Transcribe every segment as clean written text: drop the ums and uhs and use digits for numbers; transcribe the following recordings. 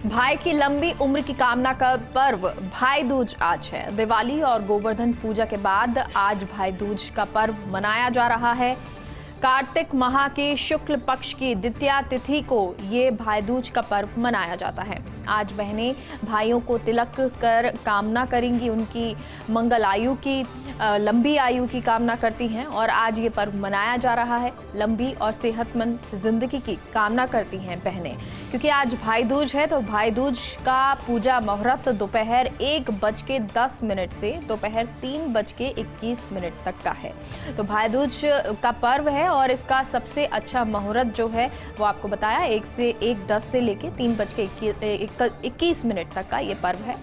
भाई की लंबी उम्र की कामना का पर्व भाई दूज आज है। दिवाली और गोवर्धन पूजा के बाद आज भाई दूज का पर्व मनाया जा रहा है। कार्तिक माह के शुक्ल पक्ष की द्वितीया तिथि को ये भाई दूज का पर्व मनाया जाता है। आज बहनें भाइयों को तिलक कर कामना करेंगी, उनकी मंगल आयु की लंबी आयु की कामना करती हैं और आज ये पर्व मनाया जा रहा है। लंबी और सेहतमंद जिंदगी की कामना करती हैं बहनें, क्योंकि आज भाई दूज है। तो भाई दूज का पूजा मुहूर्त दोपहर 1:10 से दोपहर 3:21 तक का है। तो भाई दूज का पर्व है और इसका सबसे अच्छा मुहूर्त जो है वो आपको बताया 1:10 से लेके 3:21 तक का ये पर्व है।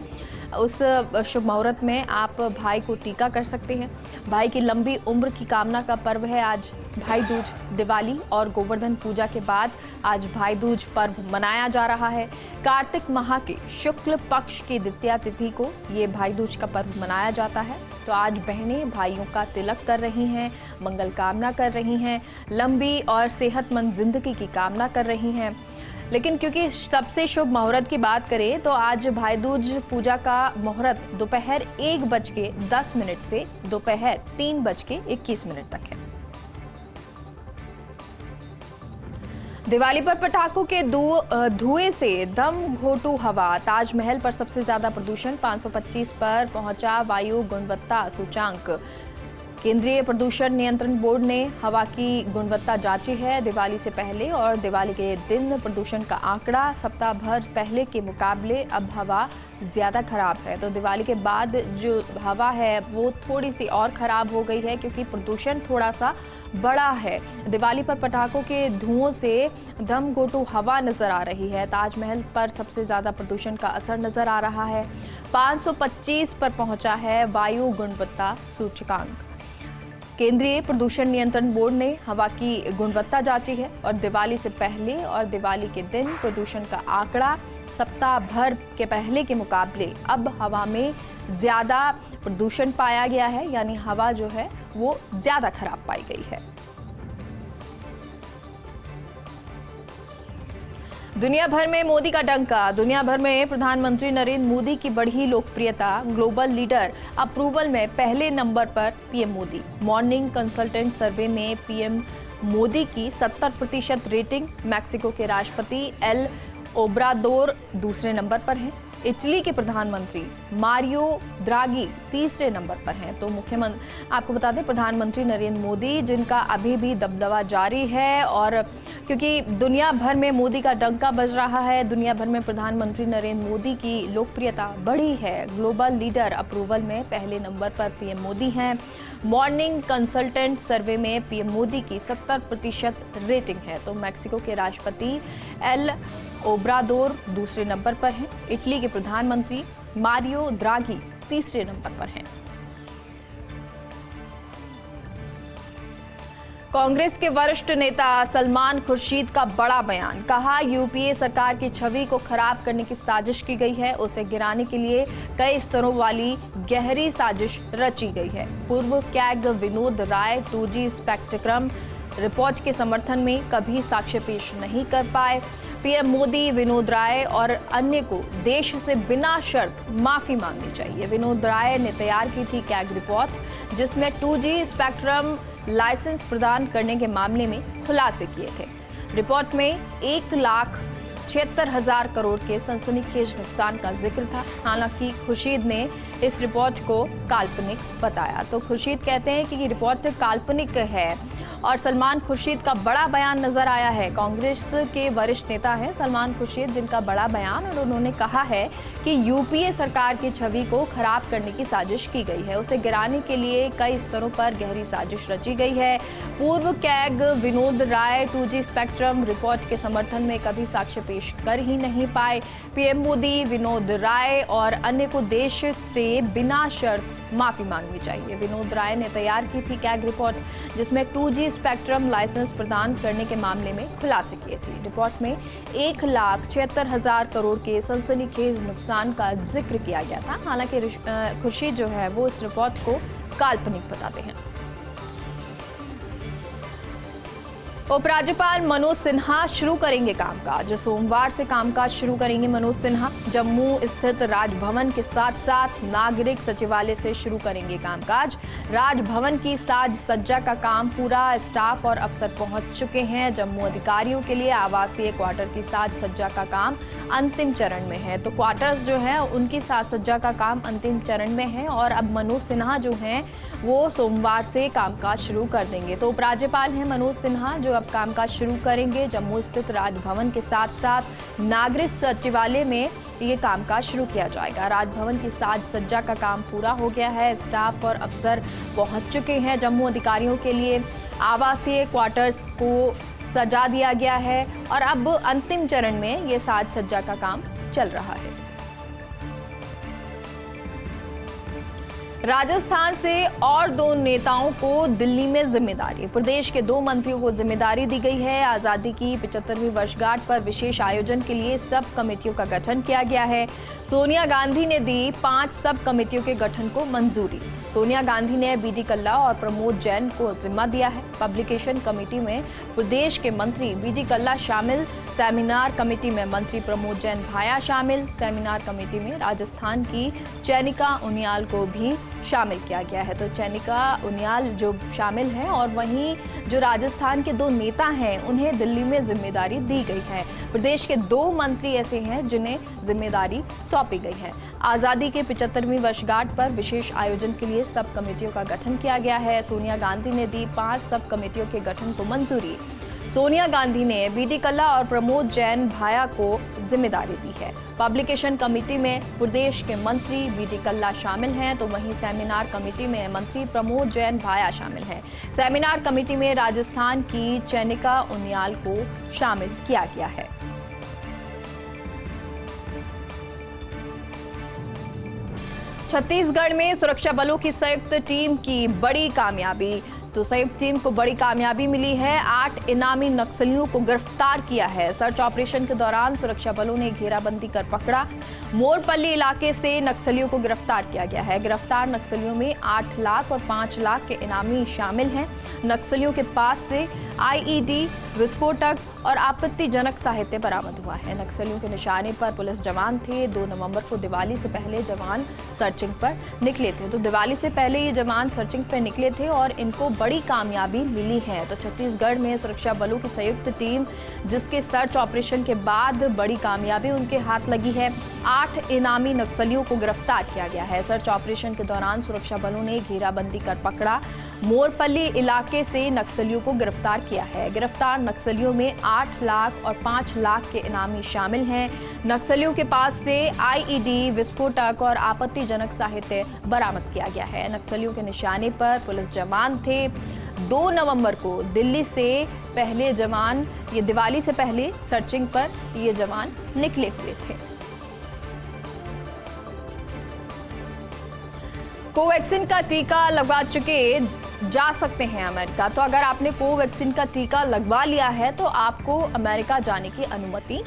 उस शुभ मुहूर्त में आप भाई को टीका कर सकते हैं। भाई की लंबी उम्र की कामना का पर्व है आज भाई दूज। दिवाली और गोवर्धन पूजा के बाद आज भाई दूज पर्व मनाया जा रहा है। कार्तिक माह के शुक्ल पक्ष की द्वितीया तिथि को ये भाई दूज का पर्व मनाया जाता है। तो आज बहनें भाइयों का तिलक कर रही हैं, मंगल कामना कर रही हैं, लंबी और सेहतमंद जिंदगी की कामना कर रही हैं। लेकिन क्योंकि सबसे शुभ मुहूर्त की बात करें तो आज भाई दूज पूजा का मुहूर्त दोपहर 1:10 से दोपहर 3:21 तक है। दिवाली पर पटाखों के धुएं से दम घोटू हवा। ताजमहल पर सबसे ज्यादा प्रदूषण 525 पर पहुंचा वायु गुणवत्ता सूचांक। केंद्रीय प्रदूषण नियंत्रण बोर्ड ने हवा की गुणवत्ता जांची है। दिवाली से पहले और दिवाली के दिन प्रदूषण का आंकड़ा सप्ताह भर पहले के मुकाबले अब हवा ज़्यादा खराब है। तो दिवाली के बाद जो हवा है वो थोड़ी सी और ख़राब हो गई है, क्योंकि प्रदूषण थोड़ा सा बड़ा है। दिवाली पर पटाखों के धुओं से दम घोटू हवा नजर आ रही है। ताजमहल पर सबसे ज़्यादा प्रदूषण का असर नजर आ रहा है। 525 पर पहुंचा है वायु गुणवत्ता सूचकांक। केंद्रीय प्रदूषण नियंत्रण बोर्ड ने हवा की गुणवत्ता जांची है और दिवाली से पहले और दिवाली के दिन प्रदूषण का आंकड़ा सप्ताह भर के पहले के मुकाबले अब हवा में ज्यादा प्रदूषण पाया गया है, यानी हवा जो है वो ज्यादा खराब पाई गई है। दुनिया भर में मोदी का डंका। दुनिया भर में प्रधानमंत्री नरेंद्र मोदी की बढ़ी लोकप्रियता। ग्लोबल लीडर अप्रूवल में पहले नंबर पर पीएम मोदी। मॉर्निंग कंसल्टेंट सर्वे में पीएम मोदी की 70% रेटिंग। मैक्सिको के राष्ट्रपति एल ओब्रादोर दूसरे नंबर पर हैं। इटली के प्रधानमंत्री मारियो द्रागी तीसरे नंबर पर हैं। तो मुख्यमंत्री आपको बता दें प्रधानमंत्री नरेंद्र मोदी, जिनका अभी भी दबदबा जारी है और क्योंकि दुनिया भर में मोदी का डंका बज रहा है, दुनिया भर में प्रधानमंत्री नरेंद्र मोदी की लोकप्रियता बढ़ी है। ग्लोबल लीडर अप्रूवल में पहले नंबर पर पीएम मोदी हैं। मॉर्निंग कंसल्टेंट सर्वे में पीएम मोदी की 70% रेटिंग है। तो मैक्सिको के राष्ट्रपति एल ओब्रादोर दूसरे नंबर पर हैं। इटली के प्रधानमंत्री मारियो द्रागी तीसरे नंबर पर हैं। कांग्रेस के वरिष्ठ नेता सलमान खुर्शीद का बड़ा बयान। कहा यूपीए सरकार की छवि को खराब करने की साजिश की गई है, उसे गिराने के लिए कई स्तरों वाली गहरी साजिश रची गई है। पूर्व CAG Vinod Rai 2G spectrum report के समर्थन में कभी साक्ष्य पेश नहीं कर पाए। पीएम मोदी विनोद राय और अन्य को देश से बिना शर्त माफी मांगनी चाहिए। विनोद राय ने तैयार की थी कैग रिपोर्ट, जिसमें 2G स्पेक्ट्रम लाइसेंस प्रदान करने के मामले में खुलासे किए थे। रिपोर्ट में 1,76,000 करोड़ के सनसनीखेज नुकसान का जिक्र था। हालांकि खुर्शीद ने इस रिपोर्ट को काल्पनिक बताया। तो खुर्शीद कहते हैं कि रिपोर्ट काल्पनिक है और सलमान खुर्शीद का बड़ा बयान नजर आया है। कांग्रेस के वरिष्ठ नेता हैं सलमान खुर्शीद, जिनका बड़ा बयान, और उन्होंने कहा है कि यूपीए सरकार की छवि को खराब करने की साजिश की गई है, उसे गिराने के लिए कई स्तरों पर गहरी साजिश रची गई है। पूर्व CAG Vinod Rai 2G spectrum report के समर्थन में कभी साक्ष्य पेश कर ही नहीं पाए। पीएम मोदी विनोद राय और अन्य को देश से बिना शर्त माफी मांगनी चाहिए। विनोद राय ने तैयार की थी कैग रिपोर्ट, जिसमें 2G स्पेक्ट्रम लाइसेंस प्रदान करने के मामले में खुलासे किए थे। रिपोर्ट में 1,76,000 करोड़ के सनसनीखेज नुकसान का जिक्र किया गया था। हालांकि खुर्शीद जो है वो इस रिपोर्ट को काल्पनिक बताते हैं। उपराज्यपाल मनोज सिन्हा शुरू करेंगे कामकाज। सोमवार से कामकाज शुरू करेंगे मनोज सिन्हा। जम्मू स्थित राजभवन के साथ साथ नागरिक सचिवालय से शुरू करेंगे कामकाज। राजभवन की साज सज्जा का काम पूरा, स्टाफ और अफसर पहुंच चुके हैं। जम्मू अधिकारियों के लिए आवासीय क्वार्टर की साज सज्जा का काम अंतिम चरण में है। तो क्वार्टर्स जो है उनकी साज सज्जा का काम अंतिम चरण में है और अब मनोज सिन्हा जो हैं वो सोमवार से कामकाज शुरू कर देंगे। तो उपराज्यपाल हैं मनोज सिन्हा जो अब कामकाज शुरू करेंगे। जम्मू स्थित राजभवन के साथ साथ नागरिक सचिवालय में ये कामकाज शुरू किया जाएगा। राजभवन की साज सज्जा का काम पूरा हो गया है। स्टाफ और अफसर पहुंच चुके हैं। जम्मू अधिकारियों के लिए आवासीय क्वार्टर्स को सजा दिया गया है और अब अंतिम चरण में ये साज सज्जा का काम चल रहा है। राजस्थान से और 2 नेताओं को दिल्ली में जिम्मेदारी। प्रदेश के 2 मंत्रियों को जिम्मेदारी दी गई है। आजादी की 75वीं वर्षगांठ पर विशेष आयोजन के लिए सब कमेटियों का गठन किया गया है। सोनिया गांधी ने दी 5 सब कमेटियों के गठन को मंजूरी। सोनिया गांधी ने बीडी कल्ला और प्रमोद जैन को जिम्मा दिया है। पब्लिकेशन कमेटी में प्रदेश के मंत्री बीडी कल्ला शामिल। सेमिनार कमेटी में मंत्री प्रमोद जैन भाया शामिल। सेमिनार कमेटी में राजस्थान की चैनिका उनियाल को भी शामिल किया गया है। तो चैनिका उनियाल जो शामिल हैं और वहीं जो राजस्थान के 2 नेता हैं उन्हें दिल्ली में जिम्मेदारी दी गई है। प्रदेश के 2 मंत्री ऐसे हैं जिन्हें जिम्मेदारी सौंपी गई है। आजादी के 75वीं वर्षगांठ पर विशेष आयोजन के लिए सब कमेटियों का गठन किया गया है। सोनिया गांधी ने दी 5 सब कमेटियों के गठन को मंजूरी। सोनिया गांधी ने बीडी कल्ला और प्रमोद जैन भाया को जिम्मेदारी दी है। पब्लिकेशन कमेटी में प्रदेश के मंत्री बीडी कल्ला शामिल हैं तो वहीं सेमिनार कमेटी में मंत्री प्रमोद जैन भाया शामिल हैं। सेमिनार कमेटी में राजस्थान की चैनिका उनियाल को शामिल किया गया है। छत्तीसगढ़ में सुरक्षा बलों की संयुक्त टीम की बड़ी कामयाबी। तो संयुक्त टीम को बड़ी कामयाबी मिली है। 8 इनामी नक्सलियों को गिरफ्तार किया है। सर्च ऑपरेशन के दौरान सुरक्षा बलों ने घेराबंदी कर पकड़ा। मोरपल्ली इलाके से नक्सलियों को गिरफ्तार किया गया है। गिरफ्तार नक्सलियों में 8 लाख और 5 लाख के इनामी शामिल हैं। नक्सलियों के पास से आईईडी, विस्फोटक और आपत्तिजनक साहित्य बरामद हुआ है। नक्सलियों के निशाने पर पुलिस जवान थे। 2 नवंबर को दिवाली से पहले जवान सर्चिंग पर निकले थे। तो दिवाली से पहले ये जवान सर्चिंग पर निकले थे और इनको बड़ी कामयाबी मिली है। तो छत्तीसगढ़ में सुरक्षा बलों की संयुक्त टीम जिसके सर्च ऑपरेशन के बाद बड़ी कामयाबी उनके हाथ लगी है। 8 इनामी नक्सलियों को गिरफ्तार किया गया है। सर्च ऑपरेशन के दौरान सुरक्षा बलों ने घेराबंदी कर पकड़ा। मोरपल्ली इलाके से नक्सलियों को गिरफ्तार किया है। गिरफ्तार नक्सलियों में 8 लाख और 5 लाख के इनामी शामिल हैं। नक्सलियों के पास से आईईडी, विस्फोटक और आपत्तिजनक साहित्य बरामद किया गया है। नक्सलियों के निशाने पर पुलिस जवान थे। 2 नवंबर को दिल्ली से पहले जवान ये दिवाली से पहले सर्चिंग पर ये जवान निकले हुए थे। कोवैक्सीन का टीका लगवा चुके जा सकते हैं अमेरिका। तो अगर आपने कोवैक्सीन का टीका लगवा लिया है तो आपको अमेरिका जाने की अनुमति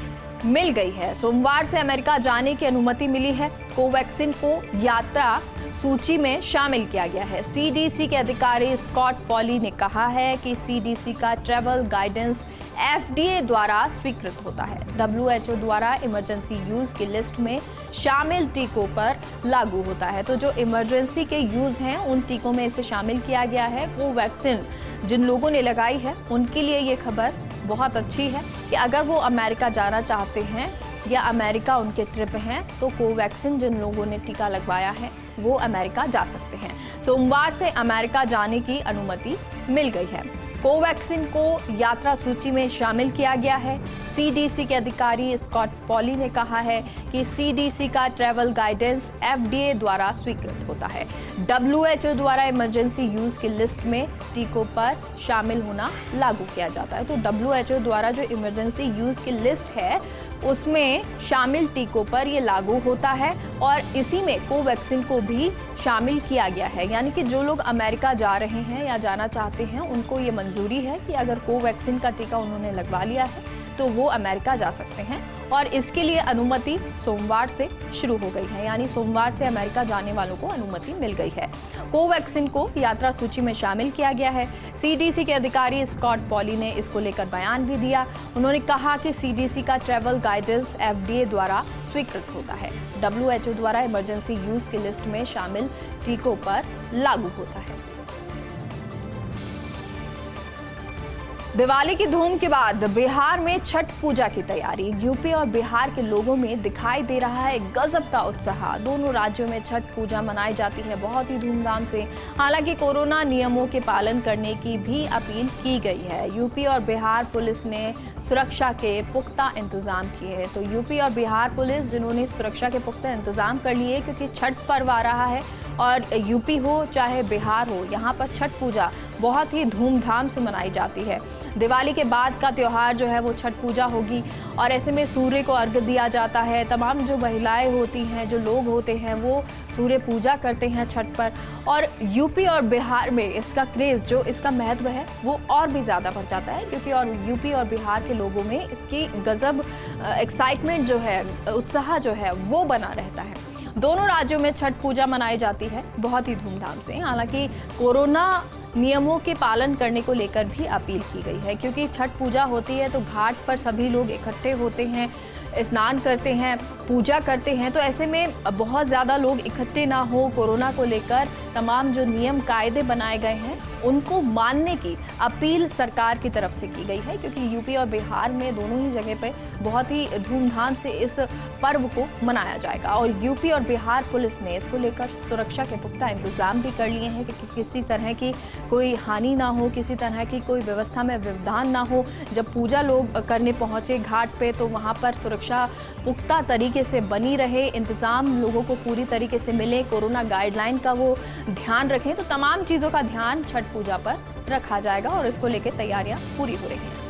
मिल गई है। सोमवार से अमेरिका जाने की अनुमति मिली है। कोवैक्सीन को यात्रा सूची में शामिल किया गया है। सीडीसी के अधिकारी स्कॉट पॉली ने कहा है कि सीडीसी का ट्रैवल गाइडेंस एफडीए द्वारा स्वीकृत होता है। डब्ल्यूएचओ द्वारा इमरजेंसी यूज की लिस्ट में शामिल टीकों पर लागू होता है। तो जो इमरजेंसी के यूज हैं उन टीकों में इसे शामिल किया गया है। कोवैक्सीन जिन लोगों ने लगाई है उनके लिए ये खबर बहुत अच्छी है कि अगर वो अमेरिका जाना चाहते हैं या अमेरिका उनके ट्रिप हैं तो कोवैक्सीन जिन लोगों ने टीका लगवाया है वो अमेरिका जा सकते हैं। सोमवार से अमेरिका जाने की अनुमति मिल गई है। कोवैक्सीन को यात्रा सूची में शामिल किया गया है। सीडीसी के अधिकारी स्कॉट पॉली ने कहा है कि सीडीसी का ट्रैवल गाइडेंस एफडीए द्वारा स्वीकृत होता है। डब्ल्यूएचओ द्वारा इमरजेंसी यूज की लिस्ट में टीकों पर शामिल होना लागू किया जाता है। तो डब्ल्यूएचओ द्वारा जो इमरजेंसी यूज की लिस्ट है उसमें शामिल टीकों पर ये लागू होता है और इसी में कोवैक्सीन को भी शामिल किया गया है। यानी कि जो लोग अमेरिका जा रहे हैं या जाना चाहते हैं उनको ये मंजूरी है कि अगर कोवैक्सीन का टीका उन्होंने लगवा लिया है तो वो अमेरिका जा सकते हैं और इसके लिए अनुमति सोमवार से शुरू हो गई है, यानी सोमवार से अमेरिका जाने वालों को अनुमति मिल गई है। कोवैक्सीन को यात्रा सूची में शामिल किया गया है। सीडीसी के अधिकारी स्कॉट पॉली ने इसको लेकर बयान भी दिया। उन्होंने कहा कि सीडीसी का ट्रैवल गाइडेंस FDA द्वारा स्वीकृत होता है। WHO द्वारा इमरजेंसी यूज की लिस्ट में शामिल टीकों पर लागू होता है। दिवाली की धूम के बाद बिहार में छठ पूजा की तैयारी। यूपी और बिहार के लोगों में दिखाई दे रहा है गजब का उत्साह। दोनों राज्यों में छठ पूजा मनाई जाती है बहुत ही धूमधाम से। हालांकि कोरोना नियमों के पालन करने की भी अपील की गई है। यूपी और बिहार पुलिस ने सुरक्षा के पुख्ता इंतजाम किए हैं। तो यूपी और बिहार पुलिस जिन्होंने सुरक्षा के पुख्ता इंतजाम कर लिए, क्योंकि छठ पर्व आ रहा है और यूपी हो चाहे बिहार हो, यहाँ पर छठ पूजा बहुत ही धूमधाम से मनाई जाती है। दिवाली के बाद का त्योहार जो है वो छठ पूजा होगी और ऐसे में सूर्य को अर्घ्य दिया जाता है। तमाम जो महिलाएं होती हैं, जो लोग होते हैं, वो सूर्य पूजा करते हैं छठ पर। और यूपी और बिहार में इसका क्रेज, जो इसका महत्व है, वो और भी ज़्यादा बढ़ जाता है, क्योंकि और यूपी और बिहार के लोगों में इसकी गजब एक्साइटमेंट जो है, उत्साह जो है, वो बना रहता है। दोनों राज्यों में छठ पूजा मनाई जाती है बहुत ही धूमधाम से। हालांकि कोरोना नियमों के पालन करने को लेकर भी अपील की गई है, क्योंकि छठ पूजा होती है तो घाट पर सभी लोग इकट्ठे होते हैं, स्नान करते हैं, पूजा करते हैं। तो ऐसे में बहुत ज़्यादा लोग इकट्ठे ना हो, कोरोना को लेकर तमाम जो नियम कायदे बनाए गए हैं उनको मानने की अपील सरकार की तरफ से की गई है, क्योंकि यूपी और बिहार में दोनों ही जगह पे बहुत ही धूमधाम से इस पर्व को मनाया जाएगा। और यूपी और बिहार पुलिस ने इसको लेकर सुरक्षा के पुख्ता इंतजाम भी कर लिए हैं कि किसी तरह की कोई हानि ना हो, किसी तरह की कोई व्यवस्था में व्यवधान ना हो। जब पूजा लोग करने पहुंचे घाट पे तो वहां पर सुरक्षा पुख्ता तरीके से बनी रहे, इंतजाम लोगों को पूरी तरीके से मिले, कोरोना गाइडलाइन का वो ध्यान रखें। तो तमाम चीज़ों का ध्यान छठ पूजा पर रखा जाएगा और इसको लेकर तैयारियां पूरी हो रही हैं।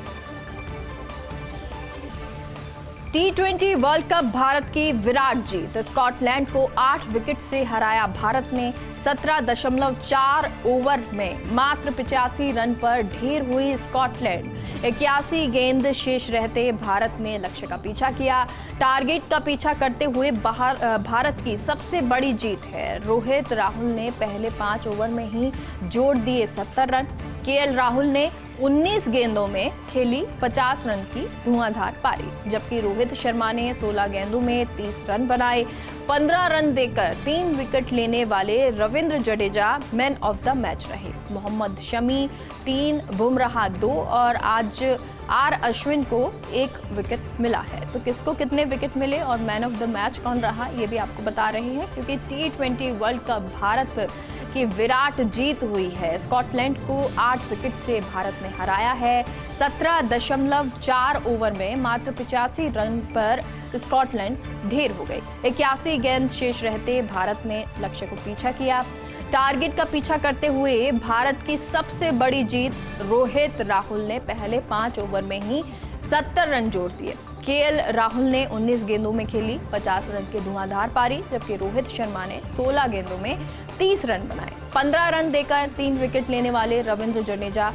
T20 वर्ल्ड कप भारत की विराट जीत। स्कॉटलैंड को 8 विकेट से हराया भारत ने। 17.4 ओवर में मात्र 85 रन पर ढेर हुई स्कॉटलैंड। 81 गेंद शेष रहते भारत ने लक्ष्य का पीछा किया। टारगेट का पीछा करते हुए भारत की सबसे बड़ी जीत है। रोहित राहुल ने पहले 5 ओवर में ही जोड़ दिए 70 रन। KL राहुल ने 19 गेंदों में खेली 50 रन की धुआंधार पारी, जबकि रोहित शर्मा ने 16 गेंदों में 30 रन बनाए। 15 रन देकर 3 विकेट लेने वाले Ravindra Jadeja man of the match रहे। मोहम्मद शमी 3, बुमराह 2 और आज R अश्विन को 1 विकेट मिला है। तो किसको कितने विकेट मिले और मैन ऑफ द मैच कौन रहा, ये भी आपको बता रहे हैं, क्योंकि T20 वर्ल्ड कप भारत की विराट जीत हुई है। स्कॉटलैंड को 8 विकेट से भारत ने हराया है। 17.4 ओवर में मात्र 85 रन पर स्कॉटलैंड ढेर हो गई। 81 गेंद शेष रहते भारत ने लक्ष्य को पीछा किया। टारगेट का पीछा करते हुए भारत की सबसे बड़ी जीत। रोहित राहुल ने पहले 5 ओवर में ही 70 रन जोड़ दिए। KL राहुल ने 19 गेंदों में खेली 50 रन की धुआंधार पारी, जबकि रोहित शर्मा ने 16 गेंदों में 30 रन बनाए। 15 रन देकर 3 विकेट लेने वाले Ravindra Jadeja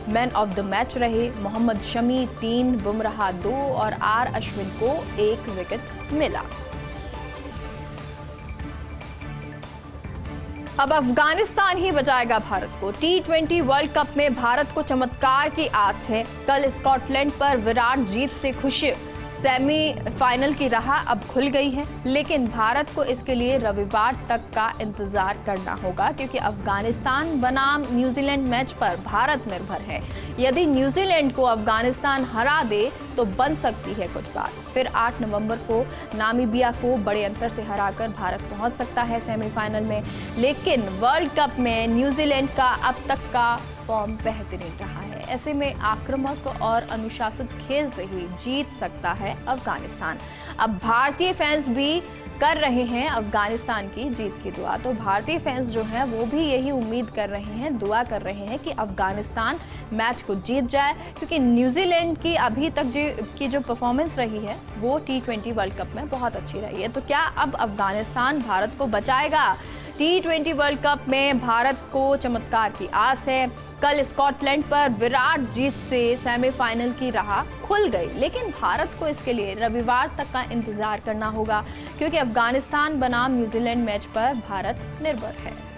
man of the match रहे। मोहम्मद शमी 3, बुमराह 2 और R अश्विन को 1 विकेट मिला। अब अफगानिस्तान ही बचाएगा भारत को। T20 वर्ल्ड कप में भारत को चमत्कार की आस है। कल स्कॉटलैंड पर विराट जीत से खुशी। सेमीफाइनल की राह अब खुल गई है, लेकिन भारत को इसके लिए रविवार तक का इंतजार करना होगा, क्योंकि अफगानिस्तान बनाम न्यूजीलैंड मैच पर भारत निर्भर है। यदि न्यूजीलैंड को अफगानिस्तान हरा दे तो बन सकती है कुछ बात। फिर 8 नवंबर को नामीबिया को बड़े अंतर से हराकर भारत पहुंच सकता है सेमीफाइनल में। लेकिन वर्ल्ड कप में न्यूजीलैंड का अब तक का फॉर्म बेहतरीन रहा है। ऐसे में आक्रामक और अनुशासित खेल से ही जीत सकता है अफगानिस्तान। अब भारतीय फैंस भी कर रहे हैं अफगानिस्तान की जीत की दुआ। तो भारतीय फैंस जो हैं वो भी यही उम्मीद कर रहे हैं, दुआ कर रहे हैं कि अफगानिस्तान मैच को जीत जाए, क्योंकि न्यूजीलैंड की अभी तक की जो परफॉर्मेंस रही है वो T20 वर्ल्ड कप में बहुत अच्छी रही है। तो क्या अब अफगानिस्तान भारत को बचाएगा? T20 वर्ल्ड कप में भारत को चमत्कार की आस है। कल स्कॉटलैंड पर विराट जीत से सेमीफाइनल की राह खुल गई, लेकिन भारत को इसके लिए रविवार तक का इंतजार करना होगा, क्योंकि अफगानिस्तान बनाम न्यूजीलैंड मैच पर भारत निर्भर है।